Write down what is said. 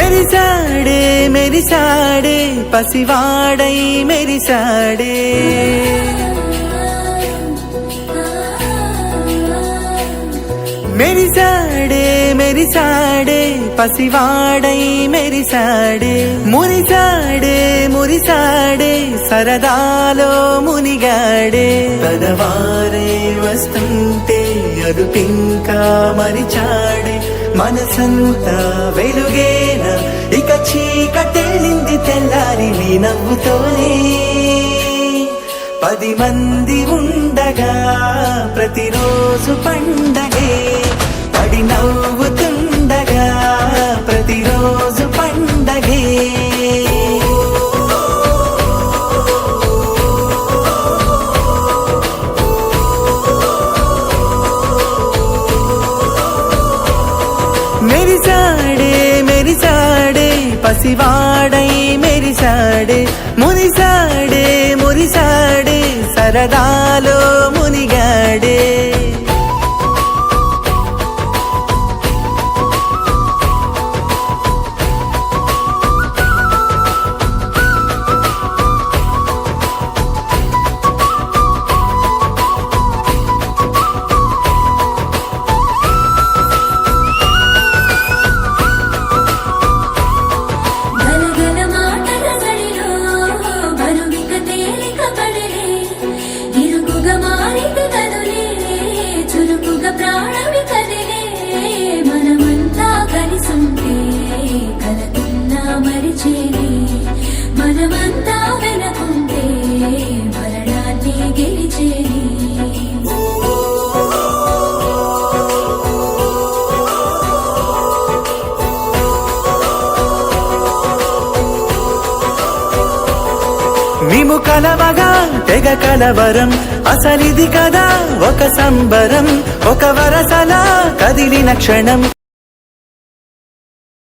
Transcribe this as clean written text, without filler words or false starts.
మెరిసాడే మెరిసాడే పసివాడై మెరిసాడే మెరిసాడే మెరిసాడే పసివాడై మెరిసాడే మురిసాడే మురిసాడే సరదాలో మునిగాడే తనవారే వస్తుంటే అరుపింకా మరిచాడే మనసంతా వెలుగేన ఇక చీకటెళ్ళింది తెల్లారి నీ నవ్వుతోనే 10 మంది ఉండగా ప్రతిరోజు పండగే పడి నవ్వుతుండగా ప్రతిరోజు పండగే మెరిసాడే మెరిసాడే పసివాడై మెరిసాడే మురిసాడే మురిసాడే సరదాలో మునిగాడే మనమంతా వెనకుంటే మరణాన్ని గెలిచేది మేము కలవగా తెగ కలవరం అసలిది కదా ఒక సంబరం ఒక వరసలా కదిలిన క్షణం